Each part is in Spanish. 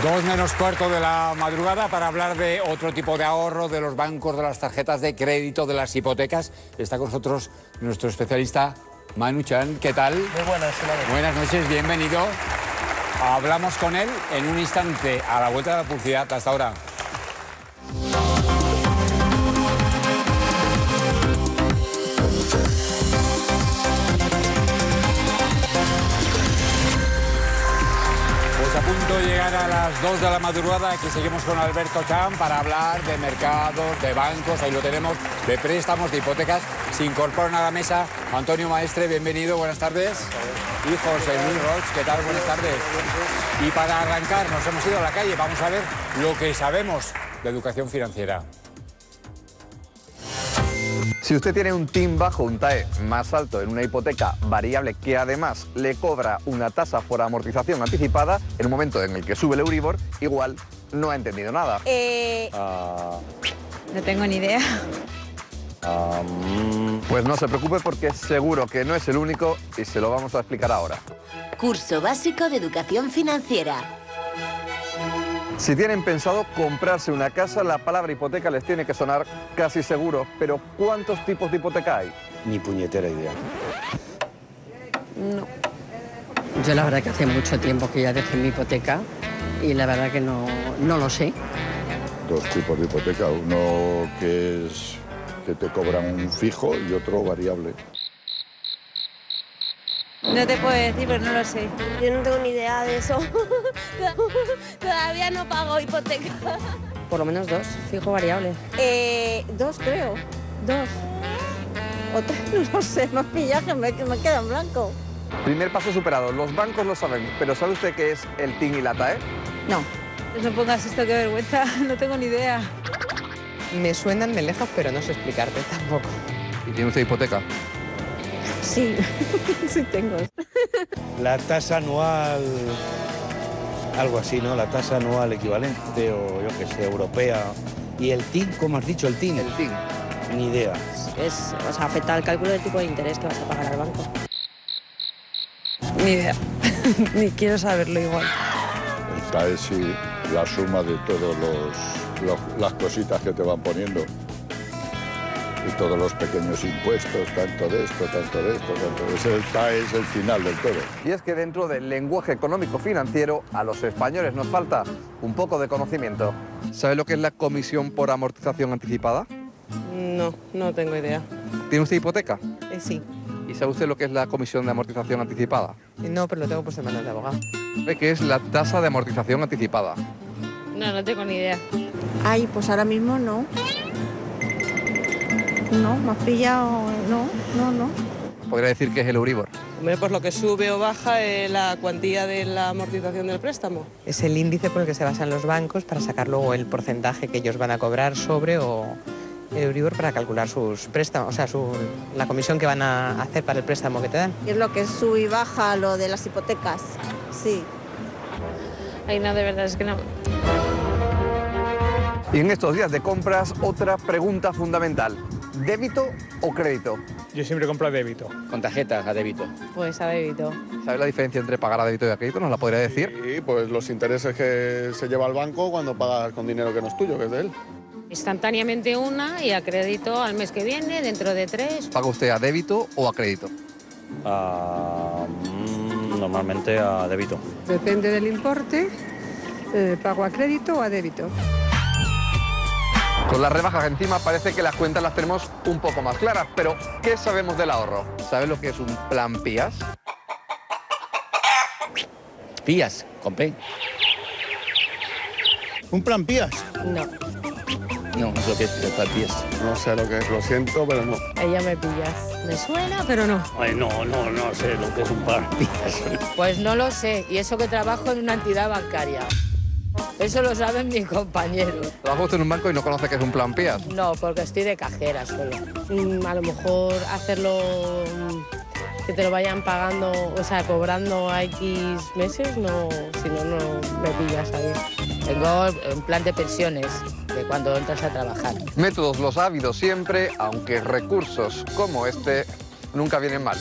2 menos cuarto de la madrugada para hablar de otro tipo de ahorro, de los bancos, de las tarjetas de crédito, de las hipotecas. Está con nosotros nuestro especialista Manu Chan. ¿Qué tal? Muy buenas, Hilary. Buenas noches, bienvenido. Hablamos con él en un instante a la vuelta de la publicidad. Hasta ahora. A punto de llegar a las 2 de la madrugada, aquí seguimos con Alberto Chan para hablar de mercados, de bancos, ahí lo tenemos, de préstamos, de hipotecas. Se incorporan a la mesa Antonio Maestre, bienvenido, buenas tardes. Y José Luis Roig, ¿qué tal? Buenas tardes. Y para arrancar, nos hemos ido a la calle, vamos a ver lo que sabemos de educación financiera. Si usted tiene un TIN bajo, un TAE más alto en una hipoteca variable que además le cobra una tasa por amortización anticipada, en un momento en el que sube el Euribor, igual no ha entendido nada. No tengo ni idea. Pues no se preocupe porque seguro que no es el único y se lo vamos a explicar ahora. Curso básico de educación financiera. Si tienen pensado comprarse una casa, la palabra hipoteca les tiene que sonar casi seguro. Pero ¿cuántos tipos de hipoteca hay? Ni puñetera idea. No. Yo la verdad que hace mucho tiempo que ya dejé mi hipoteca y la verdad que no lo sé. 2 tipos de hipoteca, uno que es que te cobran un fijo y otro variable. No te puedo decir, pero no lo sé. Yo no tengo ni idea de eso. Todavía no pago hipoteca. Por lo menos 2, fijo variable. 2 creo. 2. O 3, no sé, no pillaje, me queda en blanco. Primer paso superado, los bancos lo saben, pero ¿sabe usted qué es el TIN y la TAE? No. No pongas esto, qué vergüenza, no tengo ni idea. Me suenan de lejos, pero no sé explicarte tampoco. ¿Y tiene usted hipoteca? Sí, sí tengo. La tasa anual, algo así, ¿no? La tasa anual equivalente o yo qué sé, europea. ¿Y el TIN? ¿Cómo has dicho el TIN? El TIN. Ni idea. O sea, afecta al cálculo del tipo de interés que vas a pagar al banco. Ni idea. Ni quiero saberlo igual. El TAE sí, la suma de todos las cositas que te van poniendo. Y todos los pequeños impuestos, tanto de esto, tanto de esto, tanto de eso. El TAE es el final del todo. Y es que dentro del lenguaje económico financiero a los españoles nos falta un poco de conocimiento. ¿Sabe lo que es la comisión por amortización anticipada? No tengo idea. ¿Tiene usted hipoteca? Sí. ¿Y sabe usted lo que es la comisión de amortización anticipada? No, pero lo tengo puesto en manos de abogado. ¿Sabe qué es la tasa de amortización anticipada? No tengo ni idea. Ay, pues ahora mismo no. No, me has pillado. No. Podría decir que es el Euribor. Hombre, pues lo que sube o baja es la cuantía de la amortización del préstamo. Es el índice por el que se basan los bancos para sacar luego el porcentaje que ellos van a cobrar sobre o el Euribor para calcular sus préstamos, o sea, la comisión que van a hacer para el préstamo que te dan. Es lo que sube y baja lo de las hipotecas. Sí. Ay, no, de verdad, es que no. Y en estos días de compras, otra pregunta fundamental. ¿Débito o crédito? Yo siempre compro a débito. Con tarjeta a débito. Pues a débito. ¿Sabe la diferencia entre pagar a débito y a crédito? ¿Nos la podría decir? Sí, pues los intereses que se lleva el banco cuando pagas con dinero que no es tuyo, que es de él. Instantáneamente una y a crédito al mes que viene, dentro de 3. ¿Paga usted a débito o a crédito? Normalmente a débito. Depende del importe, pago a crédito o a débito. Con las rebajas encima parece que las cuentas las tenemos un poco más claras, pero ¿qué sabemos del ahorro? ¿Sabe lo que es un plan PIAS? Pías, compré. ¿Un plan PIAS? No. No, es lo que es el plan Pías. No sé lo que es, lo siento, pero no. Ella me pillas. Me suena, pero no. Ay, no sé lo que es un plan PIAS. Pues no lo sé, y eso que trabajo en una entidad bancaria. Eso lo saben mis compañeros. ¿Trabaja usted en un banco y no conoce qué es un plan PIAS? No, porque estoy de cajera solo. A lo mejor hacerlo que te lo vayan pagando, o sea, cobrando a X meses, no, si no, no me pillas ahí. Tengo un plan de pensiones de cuando entras a trabajar. Métodos los ha habido siempre, aunque recursos como este nunca vienen mal.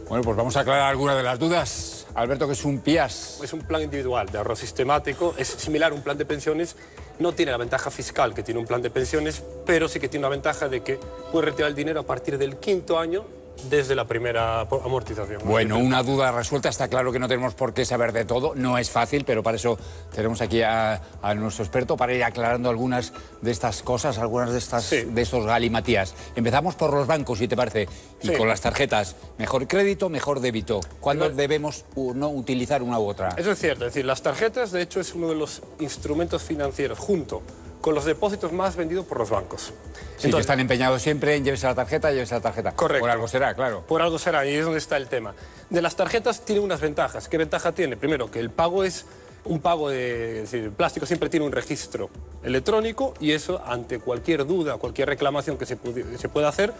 Bueno, pues vamos a aclarar algunas de las dudas. Alberto, ¿qué es un PIAS? Es un plan individual de ahorro sistemático, es similar a un plan de pensiones, no tiene la ventaja fiscal que tiene un plan de pensiones, pero sí que tiene una ventaja de que puedes retirar el dinero a partir del 5º año desde la primera amortización. Bueno, una duda resuelta. Está claro que no tenemos por qué saber de todo. No es fácil, pero para eso tenemos aquí a nuestro experto para ir aclarando algunas de estas cosas, algunas de estos galimatías. Empezamos por los bancos, si te parece, y con las tarjetas. ¿Mejor crédito, mejor débito? ¿Cuándo debemos no utilizar una u otra? Eso es cierto. Es decir, las tarjetas, de hecho, es uno de los instrumentos financieros, junto con los depósitos más vendidos por los bancos. Sí, entonces, que están empeñados siempre en llévese la tarjeta, llévese la tarjeta. Correcto. Por algo será, claro. Por algo será, y es donde está el tema. De las tarjetas tiene unas ventajas. ¿Qué ventaja tiene? Primero, que el pago es un pago de... Es decir, el plástico siempre tiene un registro electrónico y eso, ante cualquier duda, cualquier reclamación que se pueda hacer,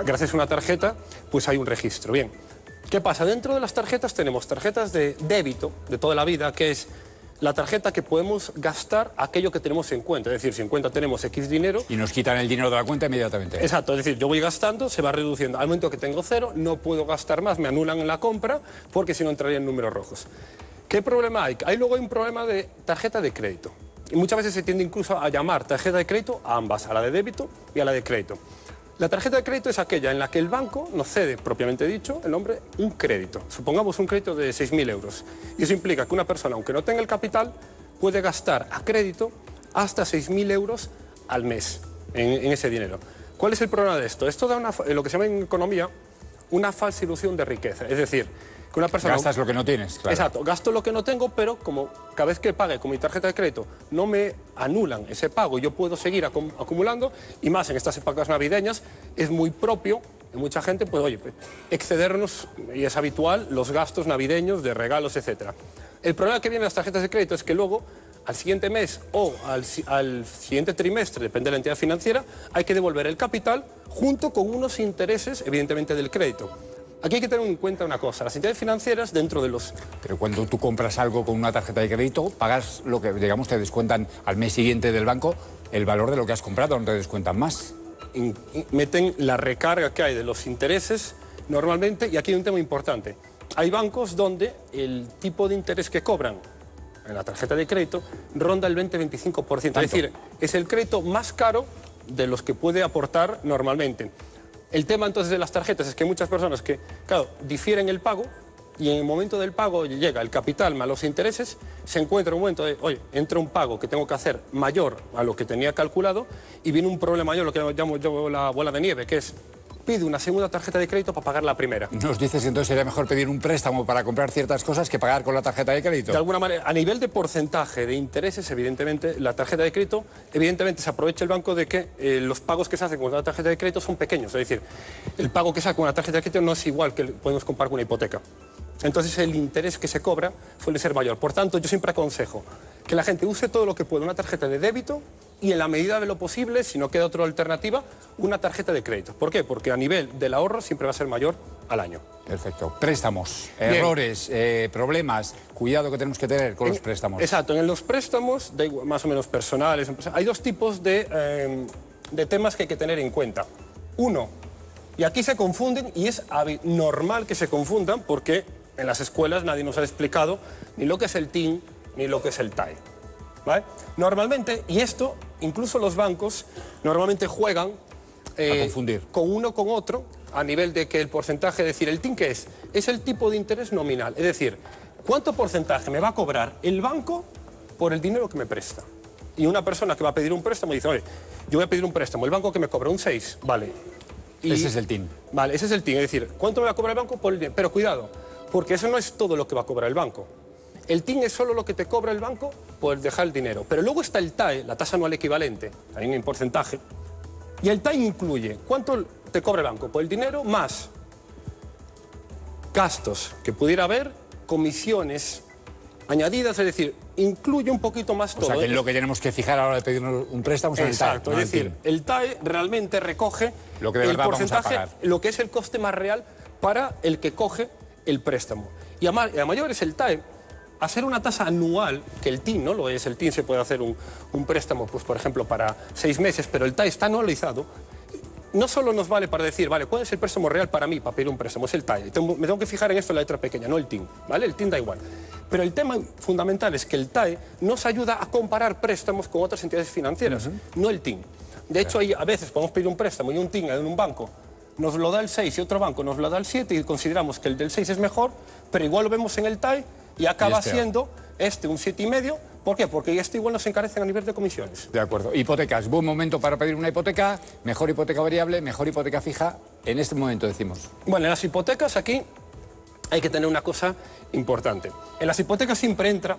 gracias a una tarjeta, pues hay un registro. Bien, ¿qué pasa? Dentro de las tarjetas tenemos tarjetas de débito de toda la vida, que es la tarjeta que podemos gastar aquello que tenemos en cuenta. Es decir, si en cuenta tenemos X dinero... Y nos quitan el dinero de la cuenta inmediatamente. Exacto, es decir, yo voy gastando, se va reduciendo. Al momento que tengo 0, no puedo gastar más, me anulan en la compra, porque si no entraría en números rojos. ¿Qué problema hay? Luego hay un problema de tarjeta de crédito. Y muchas veces se tiende incluso a llamar tarjeta de crédito a ambas, a la de débito y a la de crédito. La tarjeta de crédito es aquella en la que el banco nos cede, propiamente dicho, el nombre, un crédito. Supongamos un crédito de 6.000 euros. Y eso implica que una persona, aunque no tenga el capital, puede gastar a crédito hasta 6.000 euros al mes en ese dinero. ¿Cuál es el problema de esto? Esto da lo que se llama en economía una falsa ilusión de riqueza. Es decir, que una persona... Gastas lo que no tienes, claro. Exacto, gasto lo que no tengo, pero como cada vez que pague con mi tarjeta de crédito no me anulan ese pago, yo puedo seguir acumulando, y más en estas épocas navideñas, es muy propio de mucha gente, pues oye, excedernos, y es habitual, los gastos navideños de regalos, etc. El problema que viene en las tarjetas de crédito es que luego, al siguiente mes o al siguiente trimestre, depende de la entidad financiera, hay que devolver el capital junto con unos intereses, evidentemente, del crédito. Aquí hay que tener en cuenta una cosa, las entidades financieras dentro de los... Pero cuando tú compras algo con una tarjeta de crédito, pagas lo que, digamos, te descuentan al mes siguiente del banco el valor de lo que has comprado, no te descuentan más. Meten la recarga que hay de los intereses normalmente, y aquí hay un tema importante. Hay bancos donde el tipo de interés que cobran en la tarjeta de crédito ronda el 20-25%. Es decir, es el crédito más caro de los que puede aportar normalmente. El tema entonces de las tarjetas es que hay muchas personas que, claro, difieren el pago y en el momento del pago llega el capital más los intereses, se encuentra un momento de, oye, entra un pago que tengo que hacer mayor a lo que tenía calculado y viene un problema mayor, lo que llamo yo la bola de nieve, que es pide una segunda tarjeta de crédito para pagar la primera. ¿Nos dices entonces sería mejor pedir un préstamo para comprar ciertas cosas que pagar con la tarjeta de crédito? De alguna manera, a nivel de porcentaje de intereses, evidentemente, la tarjeta de crédito, evidentemente se aprovecha el banco de que los pagos que se hacen con una tarjeta de crédito son pequeños. Es decir, el pago que se hace con una tarjeta de crédito no es igual que podemos comparar con una hipoteca. Entonces el interés que se cobra suele ser mayor. Por tanto, yo siempre aconsejo que la gente use todo lo que pueda una tarjeta de débito y en la medida de lo posible, si no queda otra alternativa, una tarjeta de crédito. ¿Por qué? Porque a nivel del ahorro siempre va a ser mayor al año. Perfecto. Préstamos, errores, problemas, cuidado que tenemos que tener con los préstamos. Exacto, en los préstamos, más o menos personales, hay dos tipos de temas que hay que tener en cuenta. Uno, y aquí se confunden, y es normal que se confundan porque en las escuelas nadie nos ha explicado ni lo que es el TIN ni lo que es el TAE. ¿Vale? Normalmente, y esto, incluso los bancos normalmente juegan a confundir con uno con otro a nivel de que el porcentaje, es decir, el TIN ¿qué es? Es el tipo de interés nominal, es decir, ¿cuánto porcentaje me va a cobrar el banco por el dinero que me presta? Y una persona que va a pedir un préstamo dice, oye, yo voy a pedir un préstamo, el banco que me cobra un 6, vale. Y, ese es el TIN. Vale, ese es el TIN, es decir, ¿cuánto me va a cobrar el banco por el dinero? Pero cuidado, porque eso no es todo lo que va a cobrar el banco. El TIN es solo lo que te cobra el banco por dejar el dinero. Pero luego está el TAE, la tasa anual equivalente, también en porcentaje. Y el TAE incluye cuánto te cobra el banco por el dinero más gastos que pudiera haber, comisiones añadidas, es decir, incluye un poquito más todo. O sea, que es lo que tenemos que fijar a la hora de pedir un préstamo es el TAE. Exacto, es decir, el TAE realmente recoge lo que de verdad vamos a pagar, lo que es el coste más real para el que coge el préstamo. Y a mayor es el TAE, hacer una tasa anual, que el TIN no lo es, el TIN se puede hacer un préstamo, pues por ejemplo, para 6 meses, pero el TAE está anualizado, no solo nos vale para decir, vale, ¿cuál es el préstamo real para mí, para pedir un préstamo? Es el TAE. Me tengo que fijar en esto en la letra pequeña, no el TIN, ¿vale? El TIN da igual. Pero el tema fundamental es que el TAE nos ayuda a comparar préstamos con otras entidades financieras, no el TIN. De hecho, a veces podemos pedir un préstamo y un TIN en un banco nos lo da el 6 y otro banco nos lo da el 7 y consideramos que el del 6 es mejor, pero igual lo vemos en el TAE y acaba siendo un 7,5. ¿Por qué? Porque este igual nos encarecen a nivel de comisiones. De acuerdo. Hipotecas. Buen momento para pedir una hipoteca. Mejor hipoteca variable, mejor hipoteca fija. En este momento decimos. Bueno, en las hipotecas aquí hay que tener una cosa importante. En las hipotecas siempre entra,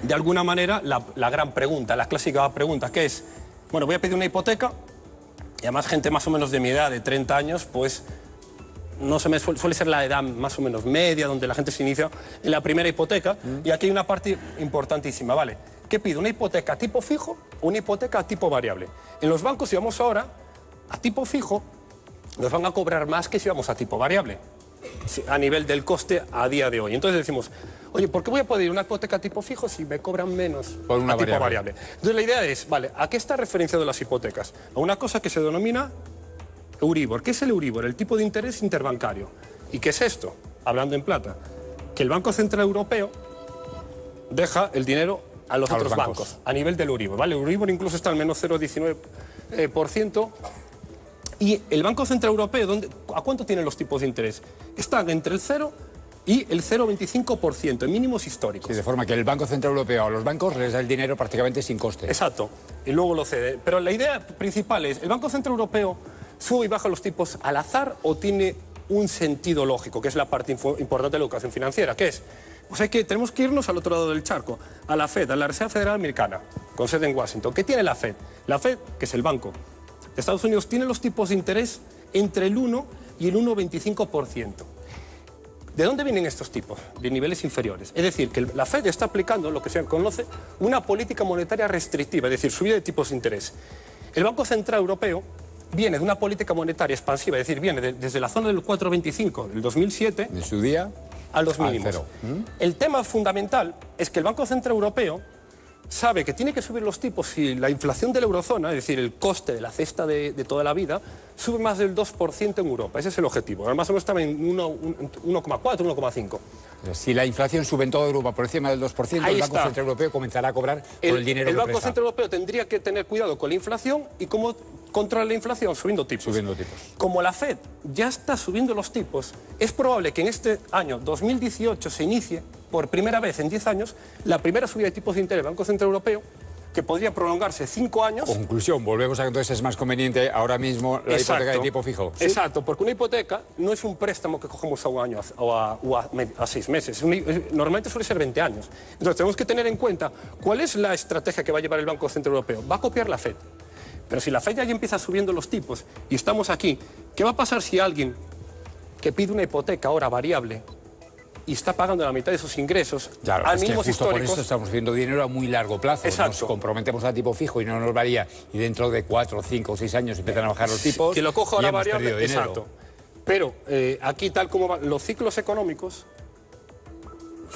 de alguna manera, la gran pregunta, la clásica pregunta, que es, bueno, voy a pedir una hipoteca y además gente más o menos de mi edad, de 30 años, pues no se me suele ser la edad más o menos media, donde la gente se inicia en la primera hipoteca. Y aquí hay una parte importantísima, ¿vale? ¿Qué pido? ¿Una hipoteca a tipo fijo o una hipoteca a tipo variable? En los bancos, si vamos ahora a tipo fijo, nos van a cobrar más que si vamos a tipo variable, a nivel del coste a día de hoy. Entonces decimos, oye, ¿por qué voy a pedir una hipoteca a tipo fijo si me cobran menos por una tipo variable? Entonces la idea es, vale, ¿a qué está referenciado las hipotecas? A una cosa que se denomina Euribor. ¿Qué es el Euribor? El tipo de interés interbancario. ¿Y qué es esto? Hablando en plata. Que el Banco Central Europeo deja el dinero a los otros bancos a nivel del Euribor, ¿vale? El Euribor incluso está al menos 0,19%. Y el Banco Central Europeo, ¿a cuánto tienen los tipos de interés? Están entre el 0 y el 0,25% en mínimos históricos. Sí, de forma que el Banco Central Europeo a los bancos les da el dinero prácticamente sin coste. Exacto. Y luego lo cede. Pero la idea principal es, ¿el Banco Central Europeo sube y baja los tipos al azar o tiene un sentido lógico, que es la parte importante de la educación financiera? ¿Qué es? Pues tenemos que irnos al otro lado del charco, a la Fed, a la Reserva Federal Americana, con sede en Washington. ¿Qué tiene la Fed? La Fed, que es el banco de Estados Unidos, tiene los tipos de interés entre el 1 y el 1,25%. ¿De dónde vienen estos tipos? De niveles inferiores. Es decir, que la Fed está aplicando lo que se conoce una política monetaria restrictiva, es decir, subida de tipos de interés. El Banco Central Europeo viene de una política monetaria expansiva, es decir, viene desde la zona del 4,25 del 2007 de su día a los mínimos. El tema fundamental es que el Banco Central Europeo sabe que tiene que subir los tipos si la inflación de la eurozona, es decir, el coste de la cesta de toda la vida, sube más del 2% en Europa. Ese es el objetivo. Además, estaba en 1,4, 1,5. Si la inflación sube en toda Europa por encima del 2%, el Banco Central Europeo comenzará a cobrar por el dinero que presta. El Banco Central Europeo tendría que tener cuidado con la inflación y cómo controlar la inflación subiendo tipos. Como la Fed ya está subiendo los tipos, es probable que en este año 2018 se inicie por primera vez en 10 años la primera subida de tipos de interés del Banco Central Europeo, que podría prolongarse 5 años. Conclusión, volvemos a que entonces es más conveniente ahora mismo la hipoteca de tipo fijo. ¿Sí? Exacto, porque una hipoteca no es un préstamo que cogemos a un año o a 6 meses. Normalmente suele ser 20 años. Entonces tenemos que tener en cuenta cuál es la estrategia que va a llevar el Banco Central Europeo. Va a copiar la Fed. Pero si la Fed ya empieza subiendo los tipos y estamos aquí, ¿qué va a pasar si alguien que pide una hipoteca ahora variable y está pagando la mitad de sus ingresos a mínimos históricos? Por eso estamos viendo dinero a muy largo plazo. Nos comprometemos a tipo fijo y no nos varía. Y dentro de 4, 5 o 6 años empiezan a bajar los tipos. Que lo cojo a la variable, exacto. Pero aquí, tal como van los ciclos económicos,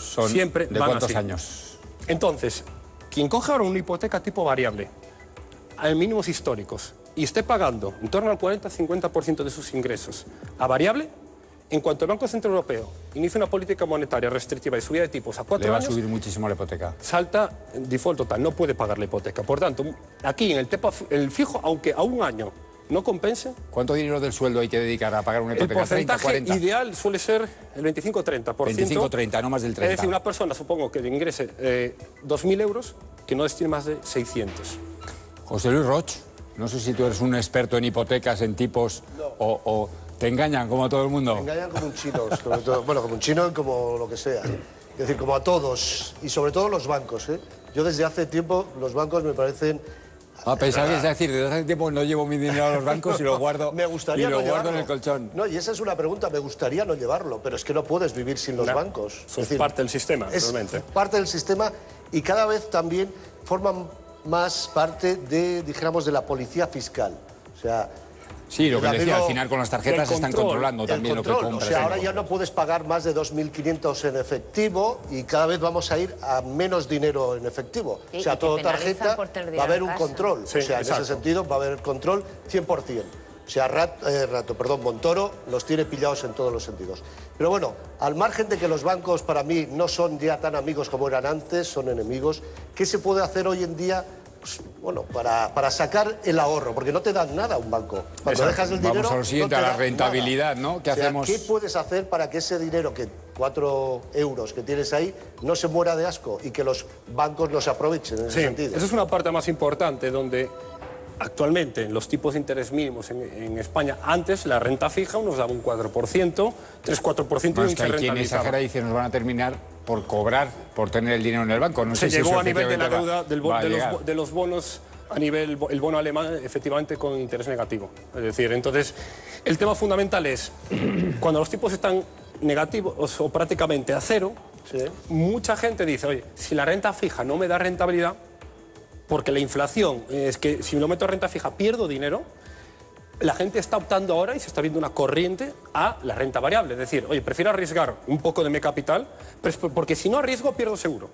son siempre ¿de van cuántos así. años? Entonces, quien coge ahora una hipoteca tipo variable a mínimos históricos y esté pagando en torno al 40-50% de sus ingresos a variable, en cuanto el Banco Central Europeo inicie una política monetaria restrictiva de subida de tipos a 4 años... Le va a subir muchísimo la hipoteca. Salta default total, no puede pagar la hipoteca. Por tanto, aquí en el fijo, aunque a un año no compense... ¿Cuánto dinero del sueldo hay que dedicar a pagar una hipoteca? El porcentaje 30, 40. Ideal suele ser el 25-30%. 25-30, no más del 30%. Es decir, una persona, supongo, que ingrese 2.000 euros, que no destine más de 600. José Luis Roch, no sé si tú eres un experto en hipotecas, en tipos, o te engañan como a todo el mundo. Me engañan como un chino, bueno, como un chino, como lo que sea. Es decir, como a todos, y sobre todo los bancos, ¿eh? Yo desde hace tiempo, los bancos me parecen... Pensaba que es decir, desde hace tiempo no llevo mi dinero a los bancos y lo guardo, me gustaría lo no guardo en el colchón. No, y esa es una pregunta, me gustaría no llevarlo, pero es que no puedes vivir sin los bancos. Es decir, parte del sistema, realmente. Es parte del sistema y cada vez también forman más parte de, dijéramos, de la policía fiscal. O sea... Sí, lo que decía, al final con las tarjetas están controlando también lo que compras. O sea, ahora ya no puedes pagar más de 2.500 en efectivo y cada vez vamos a ir a menos dinero en efectivo. Sí, o sea, todo tarjeta va a haber un control. Sí, o sea, en ese sentido va a haber control 100%. O sea, Montoro los tiene pillados en todos los sentidos. Pero bueno, al margen de que los bancos para mí no son ya tan amigos como eran antes, son enemigos, ¿qué se puede hacer hoy en día? Pues, bueno, para sacar el ahorro, porque no te dan nada un banco. Cuando dejas el dinero, vamos a lo siguiente, no te a la dan rentabilidad, nada. ¿no? ¿Qué o sea, hacemos? ¿qué puedes hacer para que ese dinero, que 4 euros que tienes ahí, no se muera de asco y que los bancos no se aprovechen en ese sentido? Esa es una parte más importante donde actualmente los tipos de interés mínimos en España, antes la renta fija nos daba un 4%, 3-4% No, y es que hay quien exagera y dice nos van a terminar por cobrar, por tener el dinero en el banco. No se sé llegó si a nivel de la deuda va de los bonos, a nivel, el bono alemán efectivamente con interés negativo. Es decir, entonces el tema fundamental es, cuando los tipos están negativos o prácticamente a cero, mucha gente dice, oye, si la renta fija no me da rentabilidad, porque la inflación es que si lo meto a renta fija pierdo dinero, la gente está optando ahora y se está viendo una corriente a la renta variable. Es decir, oye, prefiero arriesgar un poco de mi capital, porque si no arriesgo pierdo seguro.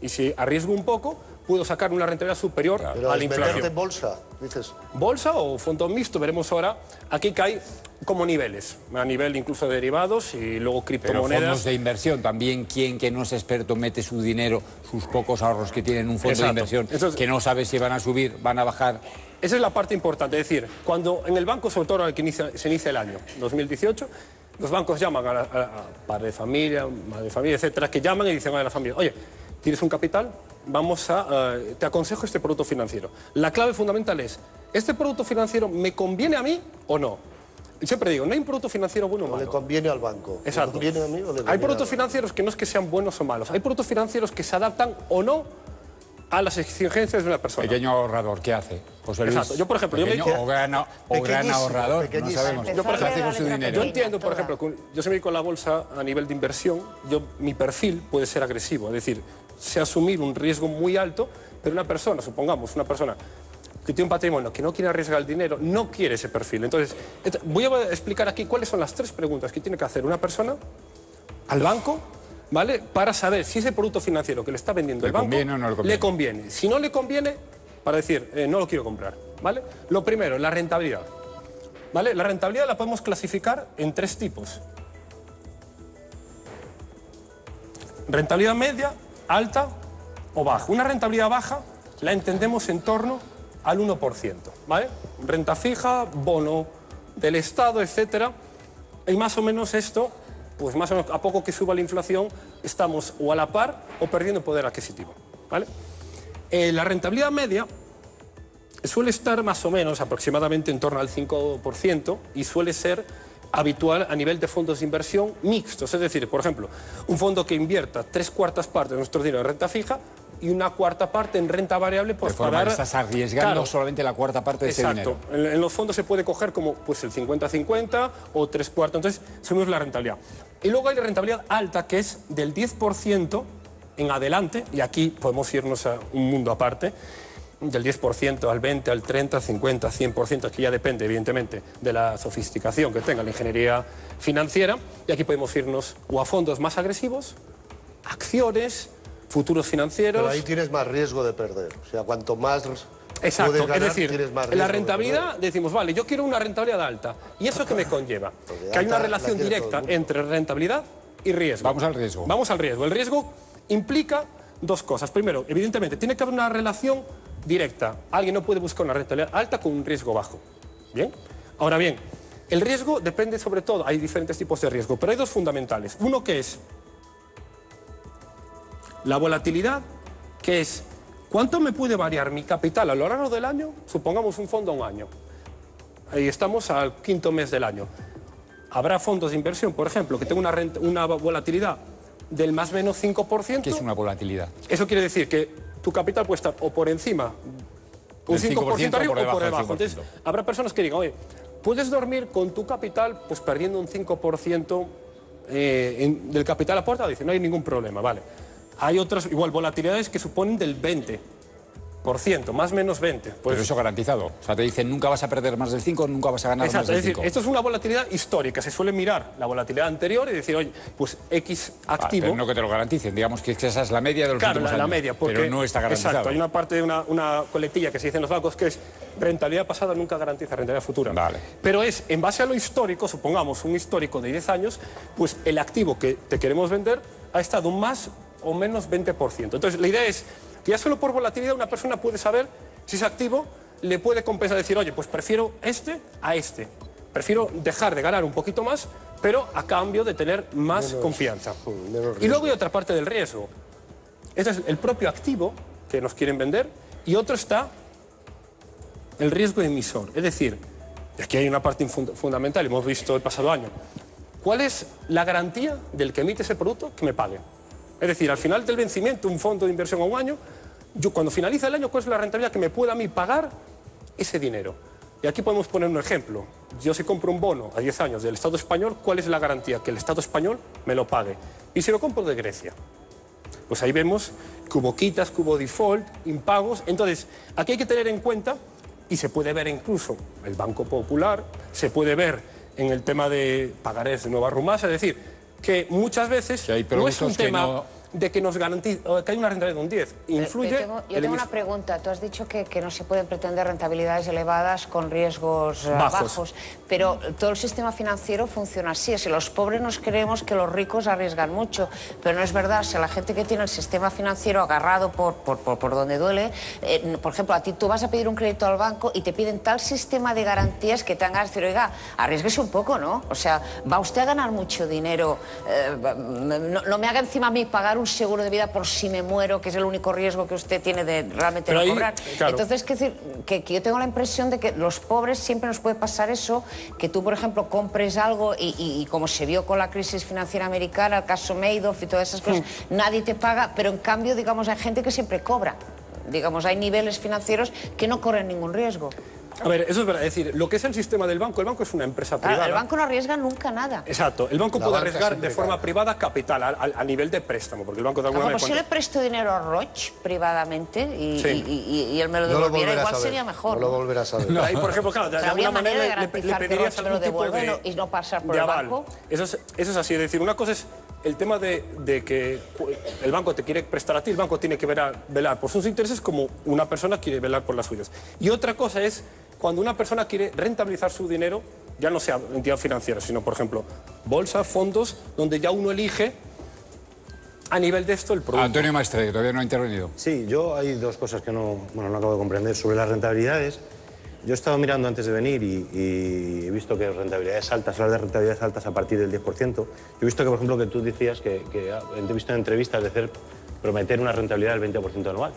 Y si arriesgo un poco, puedo sacar una rentabilidad superior a la inflación. ¿Meterte en bolsa, dices? Bolsa o fondo mixto, veremos ahora. Aquí que hay como niveles, a nivel incluso de derivados y luego criptomonedas. Pero fondos de inversión, también quien que no es experto mete su dinero, sus pocos ahorros que tiene en un fondo de inversión, que no sabe si van a subir, van a bajar. Esa es la parte importante, es decir, cuando en el banco, sobre todo al que se inicia el año 2018, los bancos llaman a padre de familia, madre de familia, etcétera, que llaman y dicen a la familia, oye, ¿tienes un capital? Te aconsejo este producto financiero. La clave fundamental es, ¿este producto financiero me conviene a mí o no? Y siempre digo, no hay un producto financiero bueno o malo. Le conviene al banco. Exacto. ¿Le conviene a mí o le conviene hay productos financieros que no es que sean buenos o malos, hay productos financieros que se adaptan o no a las exigencias de una persona. Pequeño ahorrador, ¿qué hace? José Luis. Exacto. Yo, por ejemplo, o gran ahorrador, no sabemos. Yo, por ¿Qué hace con su dinero? Yo entiendo, por ejemplo, yo se me dedico a la bolsa a nivel de inversión, mi perfil puede ser agresivo, es decir, sé asumir un riesgo muy alto, pero una persona, supongamos, una persona que tiene un patrimonio, que no quiere arriesgar el dinero, no quiere ese perfil. Entonces, voy a explicar aquí cuáles son las 3 preguntas que tiene que hacer una persona al banco, ¿vale? Para saber si ese producto financiero que le está vendiendo el banco conviene o no le conviene. Si no le conviene, para decir, no lo quiero comprar, ¿vale? Lo primero, la rentabilidad, ¿vale? La rentabilidad la podemos clasificar en 3 tipos. Rentabilidad media, alta o baja. Una rentabilidad baja la entendemos en torno al 1%, ¿vale? Renta fija, bono del Estado, etcétera. Y más o menos esto, pues más o menos a poco que suba la inflación, estamos o a la par o perdiendo poder adquisitivo, ¿vale? La rentabilidad media suele estar más o menos aproximadamente en torno al 5% y suele ser habitual a nivel de fondos de inversión mixtos. Es decir, por ejemplo, un fondo que invierta 3/4 partes de nuestro dinero en renta fija y una 1/4 parte en renta variable, pues para estás arriesgando solamente la 1/4 parte de ese dinero. Exacto. En los fondos se puede coger como pues el 50-50 o 3/4. Entonces, subimos la rentabilidad. Y luego hay la rentabilidad alta, que es del 10% en adelante, y aquí podemos irnos a un mundo aparte, del 10% al 20, al 30, 50, 100%, que ya depende, evidentemente, de la sofisticación que tenga la ingeniería financiera. Y aquí podemos irnos o a fondos más agresivos, acciones, futuros financieros. Pero ahí tienes más riesgo de perder. O sea, cuanto más exacto, puedes ganar, es decir, tienes más riesgo en la rentabilidad decimos, vale, yo quiero una rentabilidad alta. ¿Y eso qué me conlleva? Que hay una relación directa entre rentabilidad y riesgo. Vamos al riesgo. Vamos al riesgo. El riesgo implica 2 cosas. Primero, evidentemente, tiene que haber una relación directa. Alguien no puede buscar una rentabilidad alta con un riesgo bajo. ¿Bien? Ahora bien, el riesgo depende sobre todo, hay diferentes tipos de riesgo, pero hay 2 fundamentales. Uno que es la volatilidad, que es cuánto me puede variar mi capital a lo largo del año, supongamos un fondo a un año. Ahí estamos al 5.º mes del año. Habrá fondos de inversión, por ejemplo, que tengan una volatilidad del más o menos 5%. ¿Qué es una volatilidad? Eso quiere decir que tu capital puede estar o por encima, un 5% arriba o por debajo. Entonces, habrá personas que digan, oye, puedes dormir con tu capital pues perdiendo un 5% del capital aportado. Dice, no hay ningún problema, vale. Hay otras, igual, volatilidades que suponen del 20%, más o menos 20%. Pues, pero eso garantizado. O sea, te dicen, nunca vas a perder más del 5, nunca vas a ganar más del 5. Es decir, esto es una volatilidad histórica. Se suele mirar la volatilidad anterior y decir, oye, pues X activo... pero no que te lo garanticen. Digamos que esa es la media de los últimos años. Claro, la media. Porque, pero no está garantizado. Exacto. Hay una parte de una coletilla que se dice en los bancos que es rentabilidad pasada nunca garantiza rentabilidad futura. Vale. Pero es, en base a lo histórico, supongamos un histórico de 10 años, pues el activo que te queremos vender ha estado un más o menos 20%. Entonces, la idea es que ya solo por volatilidad una persona puede saber si ese activo le puede compensar, decir, oye, pues prefiero este a este. Prefiero dejar de ganar un poquito más, pero a cambio de tener más confianza. Y luego hay otra parte del riesgo. Este es el propio activo que nos quieren vender y otro está el riesgo emisor. Es decir, aquí hay una parte fundamental, hemos visto el pasado año. ¿Cuál es la garantía del que emite ese producto que me pague? Es decir, al final del vencimiento, un fondo de inversión a un año, yo cuando finaliza el año, ¿cuál es la rentabilidad que me pueda a mí pagar ese dinero? Y aquí podemos poner un ejemplo. Yo si compro un bono a 10 años del Estado español, ¿cuál es la garantía? Que el Estado español me lo pague. Y si lo compro de Grecia, pues ahí vemos que hubo quitas, que hubo default, impagos. Entonces, aquí hay que tener en cuenta, y se puede ver incluso el Banco Popular, se puede ver en el tema de pagarés de Nueva Rumasa, es decir, que muchas veces no es un tema de que nos garantice, que hay una rentabilidad de un 10. Influye. Yo tengo una pregunta. Tú has dicho que no se pueden pretender rentabilidades elevadas con riesgos bajos, pero todo el sistema financiero funciona así. Si los pobres nos creemos que los ricos arriesgan mucho, pero no es verdad. Si a la gente que tiene el sistema financiero agarrado por donde duele, por ejemplo, a ti tú vas a pedir un crédito al banco y te piden tal sistema de garantías que te hagan decir, oiga, arriesguese un poco, ¿no? O sea, va usted a ganar mucho dinero, no me haga encima a mí pagar un seguro de vida por si me muero, que es el único riesgo que usted tiene de realmente no cobrar. Claro. Entonces, es decir, que yo tengo la impresión de que los pobres siempre nos puede pasar eso, que tú, por ejemplo, compres algo y como se vio con la crisis financiera americana, el caso Madoff y todas esas cosas, nadie te paga, pero en cambio, digamos, hay gente que siempre cobra. Digamos, hay niveles financieros que no corren ningún riesgo. A ver, eso es verdad. Es decir, lo que es el sistema del banco es una empresa privada. El banco no arriesga nunca nada. Exacto. El banco puede arriesgar de forma privada capital a nivel de préstamo, porque el banco de alguna manera... Pues si le presto dinero a Roche privadamente y él me lo devolviera, igual sería mejor. No lo volverás a ver. Ahí, por ejemplo, claro, de alguna manera le pedirías algún tipo de... y no pasar por el banco. Eso es así. Es decir, una cosa es el tema de que el banco te quiere prestar a ti, el banco tiene que velar por sus intereses como una persona quiere velar por las suyas. Y otra cosa es cuando una persona quiere rentabilizar su dinero, ya no sea entidad financiera, sino, por ejemplo, bolsa, fondos, donde ya uno elige a nivel de esto el producto. Antonio Maestre, que todavía no ha intervenido. Sí, yo hay dos cosas que no acabo de comprender. Sobre las rentabilidades, yo he estado mirando antes de venir y he visto que rentabilidades altas, hablar de rentabilidades altas a partir del 10%. Yo he visto que, por ejemplo, que tú decías que he visto en entrevistas prometer una rentabilidad del 20% anual.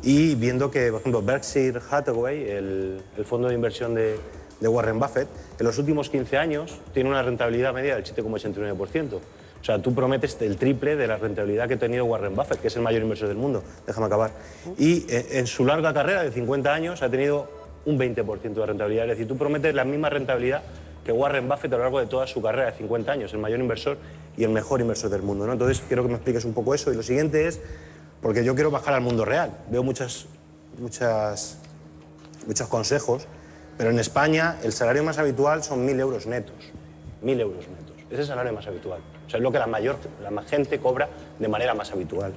Y viendo que, por ejemplo, Berkshire Hathaway, el fondo de inversión de Warren Buffett, en los últimos 15 años tiene una rentabilidad media del 7,89%. O sea, tú prometes el triple de la rentabilidad que ha tenido Warren Buffett, que es el mayor inversor del mundo. Déjame acabar. Y en su larga carrera de 50 años ha tenido un 20% de rentabilidad. Es decir, tú prometes la misma rentabilidad que Warren Buffett a lo largo de toda su carrera de 50 años, el mayor inversor y el mejor inversor del mundo, ¿no? Entonces, quiero que me expliques un poco eso. Y lo siguiente es... porque yo quiero bajar al mundo real. Veo muchos consejos, pero en España el salario más habitual son 1.000 euros netos. 1.000 euros netos. Es el salario más habitual. O sea, es lo que la gente cobra de manera más habitual.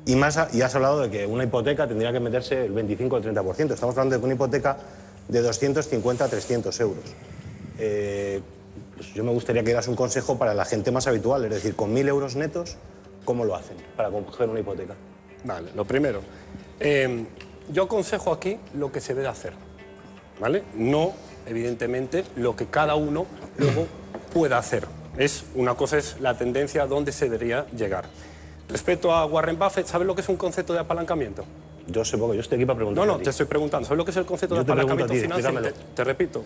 Y has hablado de que una hipoteca tendría que meterse el 25 o el 30%. Estamos hablando de una hipoteca de 250 a 300 euros. Pues yo me gustaría que dieras un consejo para la gente más habitual, es decir, con 1.000 euros netos, ¿cómo lo hacen para coger una hipoteca? Vale, lo primero, yo aconsejo aquí lo que se debe hacer, ¿vale? No, evidentemente, lo que cada uno luego pueda hacer. Una cosa es la tendencia a dónde se debería llegar. Respecto a Warren Buffett, ¿sabes lo que es un concepto de apalancamiento? Yo sé poco, yo estoy aquí para preguntar. No, te estoy preguntando. ¿Sabes lo que es el concepto de apalancamiento financiero? Te repito.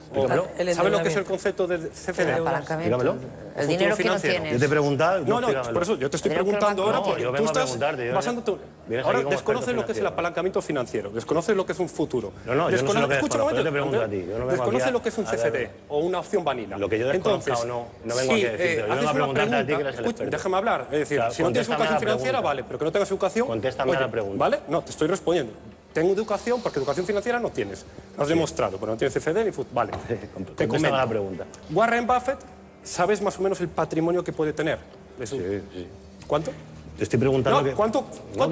¿Sabes lo que es el concepto del CFD? Dígamelo. El dinero que no tienes. Yo te he preguntado. No, por eso yo te estoy preguntando ahora porque tú estás basándote. Ahora desconoces lo que es el apalancamiento financiero, desconoces lo que es un futuro. No, yo no sé lo que es, escucha un momento, yo te pregunto a ti. Desconoces lo que es un CFD o una opción vanilla. Lo que yo desconozca o no vengo aquí a decirte. Yo vengo a preguntarte a ti que eres el experto. Déjame hablar. Es decir, si no tienes educación financiera, vale, pero que no tengas educación... Contéstame a la pregunta. ¿Vale? No, te estoy respondiendo. Tengo educación, porque educación financiera no tienes. Lo has demostrado, pero no tienes CFD ni fútbol. Vale. Te comento. La pregunta. Warren Buffett, ¿sabes más o menos el patrimonio que puede tener? Sí. ¿Cuánto? Te estoy preguntando no, ¿cuánto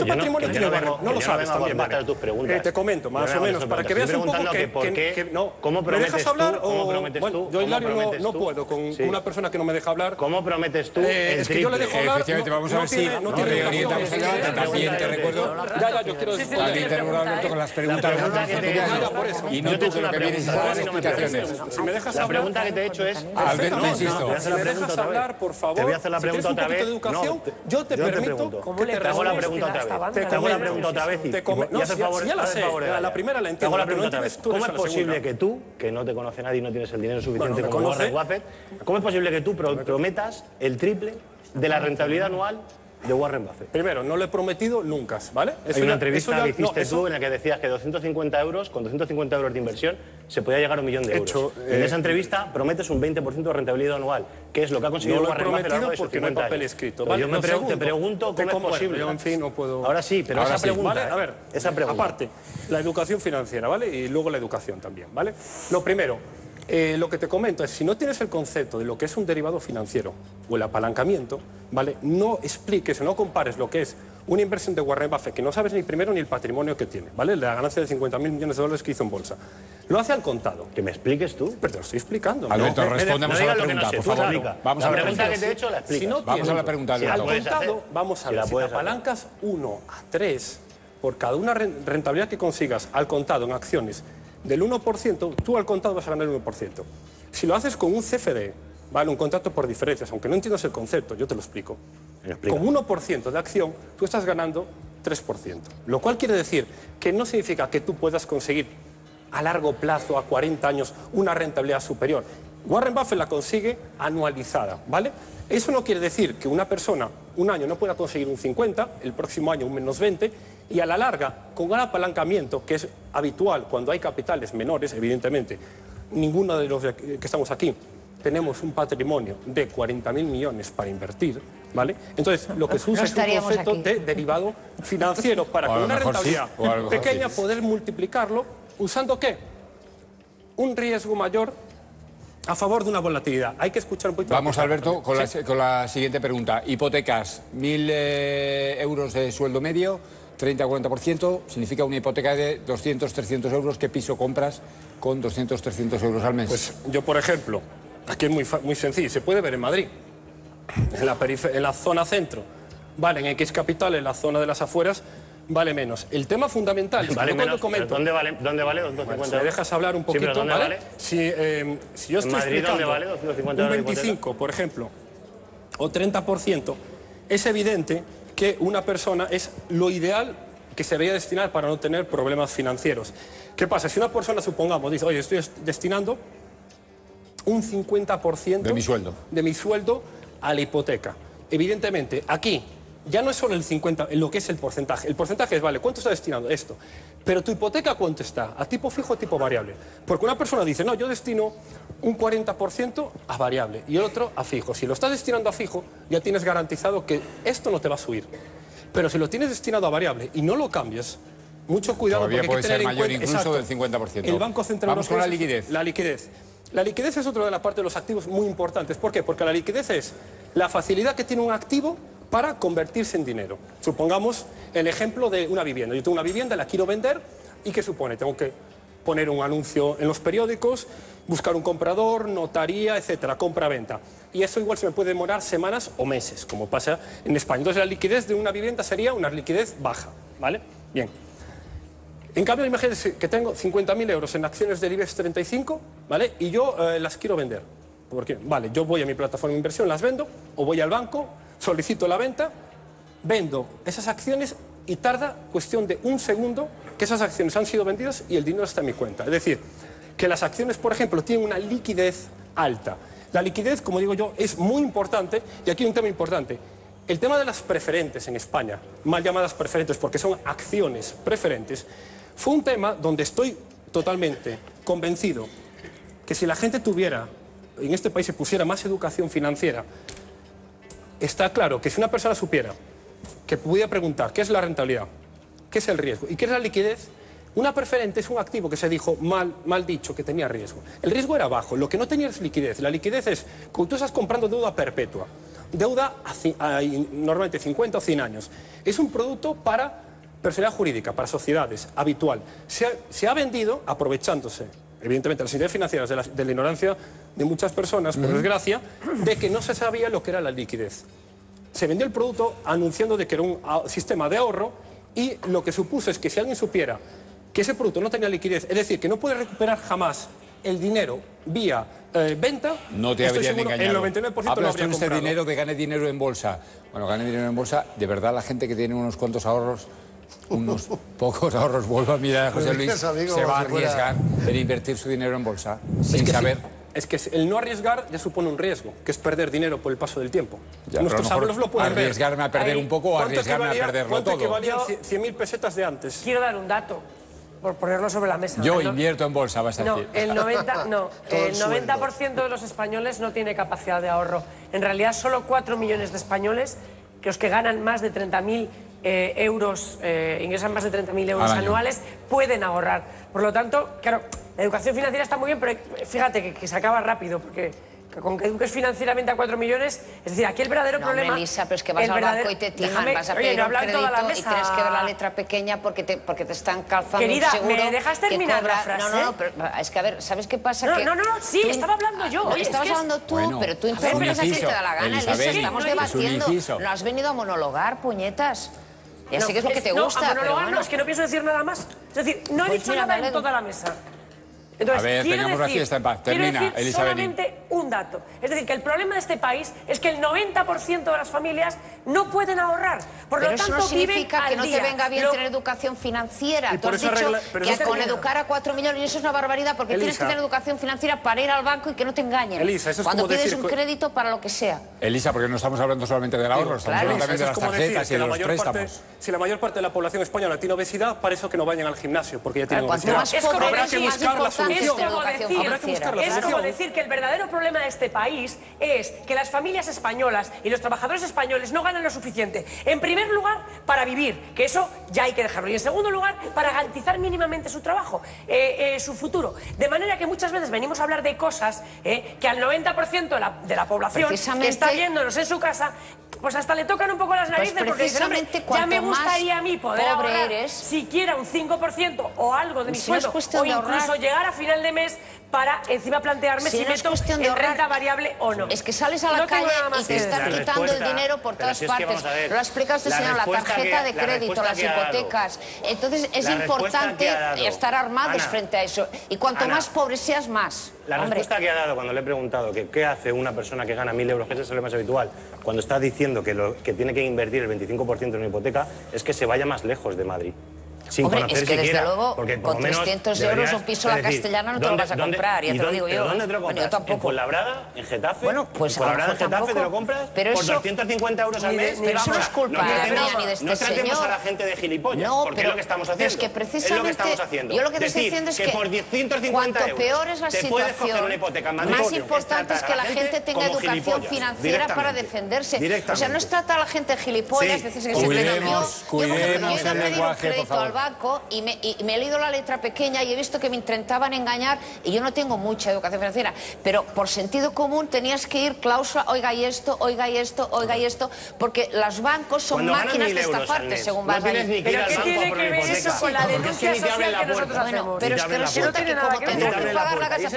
patrimonio tiene Warren? No lo sabes también, vale. Tus preguntas. Te comento, más o menos, para que veas un poco que no. ¿Me dejas hablar o...? Bueno, yo, Hilario, no puedo con una persona que no me deja hablar. ¿Cómo prometes tú? Es que yo le dejo hablar. Efectivamente, vamos a ver si reorientamos el debate. También te recuerdo... Ya, yo quiero decir... También te recuerdo, Alberto, con las preguntas. Y no tú, que lo que vienes a dar explicaciones. Si me dejas la hablar... pregunta que te he hecho es... Alberto, insisto. Si me dejas hablar, por favor... Te voy a hacer la pregunta otra vez. Yo te permito que te hago la pregunta otra vez. Te hago la pregunta otra vez y haces favor. Ya la sé, la primera la entiendo. Te hago la pregunta otra vez. ¿Cómo es posible que tú, que no te conoce nadie y no tienes el dinero suficiente como Warren Buffett, cómo es posible que tú prometas el triple de la rentabilidad anual de Warren Buffett? Primero, no lo he prometido nunca, ¿vale? Hay una entrevista que hiciste tú en la que decías que 250 euros, con 250 euros de inversión, se podía llegar a 1 millón de euros. En esa entrevista prometes un 20% de rentabilidad anual, que es lo que ha conseguido Warren Buffett a lo largo de sus 50 años. Papel escrito, ¿vale? Yo te pregunto cómo es posible. Yo, en fin, no puedo... Ahora sí, pero esa pregunta... ¿vale? A ver, esa pregunta. Aparte, la educación financiera, ¿vale? Y luego la educación también, ¿vale? Lo primero... lo que te comento es, si no tienes el concepto de lo que es un derivado financiero o el apalancamiento, ¿vale? No expliques o no compares lo que es una inversión de Warren Buffett, que no sabes ni primero ni el patrimonio que tiene, ¿vale? La ganancia de 50.000 millones de dólares que hizo en bolsa. Lo hace al contado. ¿Que me expliques tú? Pero te lo estoy explicando. Alberto, respondemos a la pregunta, por favor. Vamos a la pregunta que te he hecho, la explicas. Si no vamos a la pregunta, Alberto. Al contado, vamos a ver, si te apalancas 1 a 3 por cada una rentabilidad que consigas al contado en acciones del 1%, tú al contado vas a ganar el 1%. Si lo haces con un CFD, ¿vale? Un contrato por diferencias, aunque no entiendas el concepto, yo te lo explico. Con 1% de acción, tú estás ganando 3%. Lo cual quiere decir que no significa que tú puedas conseguir a largo plazo, a 40 años, una rentabilidad superior. Warren Buffett la consigue anualizada, ¿vale? Eso no quiere decir que una persona un año no pueda conseguir un 50, el próximo año un menos 20, y a la larga, con un apalancamiento que es habitual cuando hay capitales menores, evidentemente, ninguno de los que estamos aquí tenemos un patrimonio de 40.000 millones para invertir, ¿vale? Entonces, lo que se usa es un concepto de derivado financiero para con una rentabilidad pequeña poder multiplicarlo usando ¿qué? Un riesgo mayor a favor de una volatilidad. Hay que escuchar un poquito. Vamos, Alberto, con la siguiente pregunta. Hipotecas, 1.000 euros de sueldo medio, 30-40%, significa una hipoteca de 200-300 euros. ¿Qué piso compras con 200-300 euros al mes? Pues yo, por ejemplo, aquí es muy sencillo, se puede ver en Madrid, en la zona centro, vale, en X capital, en la zona de las afueras, vale menos. El tema fundamental es vale menos, comento, ¿dónde vale 250 euros? ¿Me dejas hablar un poquito? Sí, pero ¿dónde vale? Si yo estoy Madrid, ¿dónde vale 250 euros un 25, por ejemplo, o 30%, es evidente que una persona es lo ideal que se debería destinar para no tener problemas financieros. ¿Qué pasa? Si una persona, supongamos, dice, oye, estoy destinando un 50% de mi sueldo a la hipoteca. Evidentemente, aquí ya no es solo el 50%, lo que es el porcentaje. El porcentaje es, vale, ¿cuánto está destinando esto? Pero tu hipoteca, ¿cuánto está? ¿A tipo fijo o tipo variable? Porque una persona dice, no, yo destino un 40% a variable y el otro a fijo. Si lo estás destinando a fijo, ya tienes garantizado que esto no te va a subir. Pero si lo tienes destinado a variable y no lo cambias, mucho cuidado. Todavía porque hay que puede tener ser mayor en cuenta, incluso del 50%. El Banco Central Vamos con la Europeo, liquidez. La liquidez. La liquidez es otra de la parte de los activos muy importantes. ¿Por qué? Porque la liquidez es la facilidad que tiene un activo para convertirse en dinero. Supongamos el ejemplo de una vivienda. Yo tengo una vivienda, la quiero vender, ¿y qué supone? Tengo que poner un anuncio en los periódicos, buscar un comprador, notaría, etcétera, compra-venta. Y eso igual se me puede demorar semanas o meses, como pasa en España. Entonces la liquidez de una vivienda sería una liquidez baja, ¿vale? Bien. En cambio, imagínense que tengo 50.000 euros en acciones del IBEX 35, ¿vale? Y yo las quiero vender. Porque, vale, yo voy a mi plataforma de inversión, las vendo, o voy al banco, solicito la venta, vendo esas acciones y tarda cuestión de un segundo que esas acciones han sido vendidas y el dinero está en mi cuenta. Es decir, que las acciones, por ejemplo, tienen una liquidez alta. La liquidez, como digo yo, es muy importante, y aquí hay un tema importante. El tema de las preferentes en España, mal llamadas preferentes porque son acciones preferentes, fue un tema donde estoy totalmente convencido que si la gente tuviera, en este país se pusiera más educación financiera, está claro que si una persona supiera que pudiera preguntar qué es la rentabilidad, qué es el riesgo y qué es la liquidez, una preferente es un activo que se dijo mal dicho que tenía riesgo. El riesgo era bajo, lo que no tenía es liquidez. La liquidez es que tú estás comprando deuda perpetua. deuda normalmente 50 o 100 años. Es un producto para personalidad jurídica, para sociedades, habitual. Se ha vendido aprovechándose, evidentemente, las entidades financieras de la ignorancia de muchas personas, por desgracia, de que no se sabía lo que era la liquidez. Se vendió el producto anunciando de que era un sistema de ahorro y lo que supuso es que si alguien supiera que ese producto no tenía liquidez, es decir, que no puede recuperar jamás el dinero vía venta, no te habrían engañado. El 99% Hablas lo habría con este comprado. dinero de gane dinero en bolsa. Bueno, gane dinero en bolsa, de verdad la gente que tiene unos cuantos ahorros, unos pocos ahorros, vuelvo a mirar a José Luis, se va a arriesgar en invertir su dinero en bolsa sin saber. Es que el no arriesgar ya supone un riesgo, que es perder dinero por el paso del tiempo. Ya, nuestros abuelos lo pueden ver. Arriesgarme a perder un poco o arriesgarme a perderlo todo. Que valían 100.000 pesetas de antes. Quiero dar un dato, por ponerlo sobre la mesa. Yo invierto en bolsa, vas a decir. El 90% de los españoles no tiene capacidad de ahorro. En realidad, solo 4 millones de españoles, que los que ganan más de 30.000 euros, ingresan más de 30.000 euros anuales, pueden ahorrar. Por lo tanto, claro, la educación financiera está muy bien, pero fíjate que se acaba rápido, porque con que eduques financieramente a 4 millones, es decir, aquí el verdadero problema... No, Elisa, pero es que vas al banco y te timan, vas a pedir un crédito y tienes que ver la letra pequeña porque te están calzando Querida, un seguro. ¿me dejas terminar la frase? No, pero es que a ver, ¿sabes qué pasa? Sí, estaba hablando yo. No, estabas hablando tú, pero tú interrumpes así te da la gana, Elisa, estamos debatiendo. No has venido a monologar, puñetas. Ya sé que es lo que te gusta, pero bueno. No, es que no pienso decir nada más. Es decir, no he dicho nada en toda la mesa. Entonces, a ver, tengamos la fiesta en paz. Termina, quiero decir Elisa solamente un dato. Es decir, que el problema de este país es que el 90% de las familias no pueden ahorrar. Por lo tanto, eso no significa que no te venga bien tener educación financiera. Tú has dicho que con educar a 4 millones, y eso es una barbaridad, porque tienes que tener educación financiera para ir al banco y que no te engañen. Elisa, eso es cuando como pides un crédito para lo que sea. Elisa, porque no estamos hablando solamente del ahorro, estamos hablando también de las tarjetas y de los préstamos. Si la mayor parte de la población española tiene obesidad, para eso que no vayan al gimnasio, porque ya tienen cuanto obesidad. más pobre Habrá que buscar la solución. Es como decir que el verdadero problema de este país es que las familias españolas y los trabajadores españoles no ganan lo suficiente. En primer lugar, para vivir, que eso ya hay que dejarlo. Y en segundo lugar, para garantizar mínimamente su trabajo, su futuro. De manera que muchas veces venimos a hablar de cosas que al 90% de la población que está viéndonos en su casa, pues hasta le tocan un poco las narices, porque dicen, hombre, ya me gustaría a mí poder ahorrar siquiera un 5% o algo de mi sueldo, o incluso llegar a final de mes para encima plantearme si meto en renta variable o no. Es que sales a la calle y te están quitando el dinero por todas partes. Lo ha explicado este señor, la tarjeta de crédito, las hipotecas. Entonces es importante estar armados frente a eso. Y cuanto más pobre seas, más. La respuesta que ha dado cuando le he preguntado que qué hace una persona que gana 1.000 euros, que es lo más habitual, cuando está diciendo que tiene que invertir el 25% en una hipoteca, es que se vaya más lejos de Madrid. Sin hombre, conocer es que siquiera, desde luego porque con 300 euros un piso a la castellana no te lo vas a comprar, ya te lo digo yo. ¿Dónde te lo compras? Yo tampoco. ¿En Fuenlabrada? ¿En Getafe? Bueno, pues ¿En Fuenlabrada, en Getafe te lo compras? Pero ¿Por eso, 250 euros al mes? Pero eso no es culpa mía ni de este no tratemos señor. a la gente de gilipollas, no, porque es lo que estamos haciendo. Pero es que precisamente, es lo que estamos haciendo. Yo lo que te estoy diciendo es que por 150 cuanto peor es la situación, más importante es que la gente tenga educación financiera para defenderse. O sea, no es tratar a la gente de gilipollas, decir que se creen. Yo he ido a pedir un crédito al banco y me he leído la letra pequeña y he visto que me intentaban engañar, y yo no tengo mucha educación financiera, pero por sentido común tenías que ir cláusula, oiga y esto, oiga y esto, oiga y esto, porque los bancos son máquinas de estafarte, según vas ahí. ¿Pero qué tiene que ver eso con la denuncia social que nosotros hacemos? Pero es que resulta que como tendrá que pagar la casa,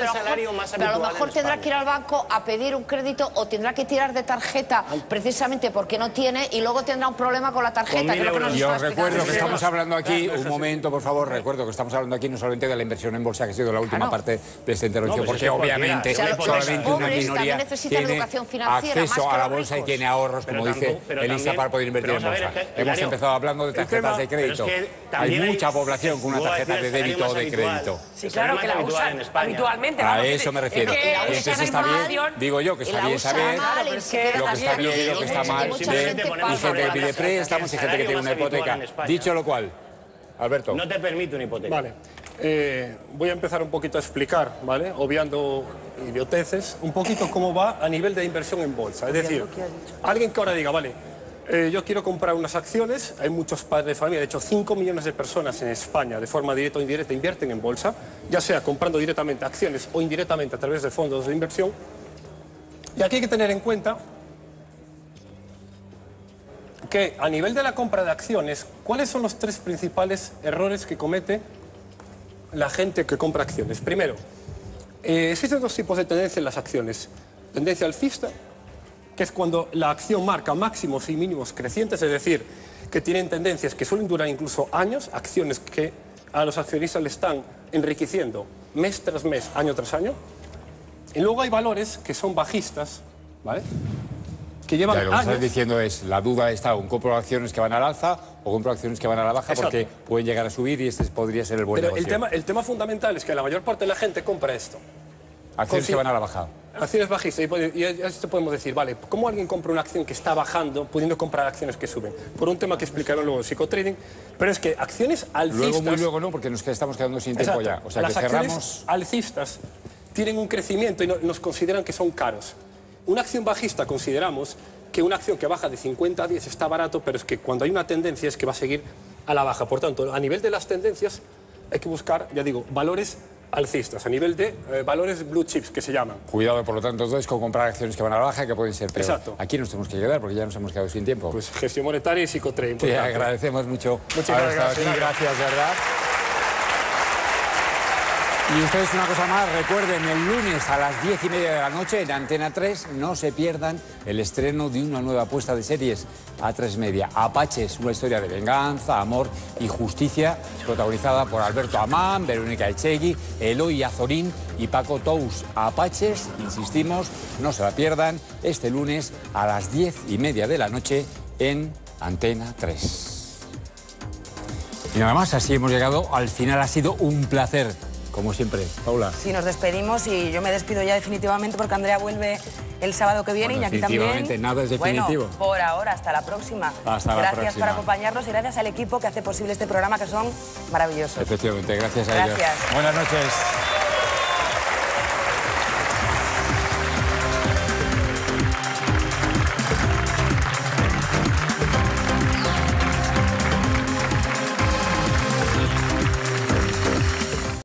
pero a lo mejor tendrá que ir al banco a pedir un crédito o tendrá que tirar de tarjeta precisamente porque no tiene, y luego tendrá un problema con la tarjeta, que es lo que nos está explicando. Yo recuerdo que estamos hablando aquí, un momento, por favor, recuerdo que estamos hablando aquí no solamente de la inversión en bolsa, que ha sido la última parte de esta intervención, porque obviamente solamente una minoría tiene acceso a la bolsa y tiene ahorros, como dice Elisa, para poder invertir en bolsa. Hemos empezado hablando de tarjetas de crédito. Hay mucha población con una tarjeta de débito o de crédito. Sí, claro, que la usan habitualmente. A eso me refiero. Entonces está bien, digo yo, que está bien saber lo que está bien y lo que está mal. Y gente que pide préstamos y gente que tiene una hipoteca. Dicho lo cual, Alberto. No te permite una hipoteca. Vale. Voy a empezar un poquito a explicar, ¿vale? Obviando idioteces, un poquito cómo va a nivel de inversión en bolsa. Es decir, alguien que ahora diga, vale, yo quiero comprar unas acciones, hay muchos padres de familia, de hecho 5 millones de personas en España de forma directa o indirecta invierten en bolsa, ya sea comprando directamente acciones o indirectamente a través de fondos de inversión. Y aquí hay que tener en cuenta que a nivel de la compra de acciones, ¿cuáles son los 3 principales errores que comete la gente que compra acciones? Primero, existen 2 tipos de tendencia en las acciones. Tendencia alcista, que es cuando la acción marca máximos y mínimos crecientes, es decir, que tienen tendencias que suelen durar incluso años, acciones que a los accionistas le están enriqueciendo mes tras mes, año tras año. Y luego hay valores que son bajistas, ¿vale? Que llevan lo que años. estás diciendo es, la duda está, ¿o compro acciones que van al alza o compro acciones que van a la baja? Exacto. Porque pueden llegar a subir y este podría ser el buen Pero negocio. el tema fundamental es que la mayor parte de la gente compra esto. Acciones que van a la baja. Acciones bajistas. Y esto podemos decir, vale, ¿cómo alguien compra una acción que está bajando pudiendo comprar acciones que suben? Por un tema que explicaron luego en psicotrading, pero es que acciones alcistas... Luego, muy luego no, porque nos estamos quedando sin tiempo ya. O sea, las que cerramos... acciones alcistas tienen un crecimiento y nos consideran que son caros. Una acción bajista consideramos que una acción que baja de 50 a 10 está barato, pero es que cuando hay una tendencia es que va a seguir a la baja. Por tanto, a nivel de las tendencias hay que buscar, ya digo, valores alcistas, a nivel de valores blue chips, que se llaman. Cuidado, por lo tanto, entonces, con comprar acciones que van a la baja, que pueden ser peor. Exacto. Aquí nos tenemos que quedar porque ya nos hemos quedado sin tiempo. Pues gestión monetaria y psicotrading. Te agradecemos mucho. Muchas gracias. Gracias, de verdad. Y ustedes una cosa más, recuerden, el lunes a las 10:30 de la noche en Antena 3 no se pierdan el estreno de una nueva apuesta de series A3 Media. Apaches, una historia de venganza, amor y justicia, protagonizada por Alberto Amán, Verónica Echegui, Eloy Azorín y Paco Tous. Apaches, insistimos, no se la pierdan este lunes a las 10:30 de la noche en Antena 3. Y nada más, así hemos llegado al final. Ha sido un placer. Como siempre, Paula. Sí, nos despedimos y yo me despido ya definitivamente porque Andrea vuelve el sábado que viene y aquí también. Definitivamente, nada es definitivo. Bueno, por ahora, hasta la próxima. Hasta la próxima. Gracias por acompañarnos y gracias al equipo que hace posible este programa, que son maravillosos. Efectivamente, gracias a ellos. Gracias. Buenas noches.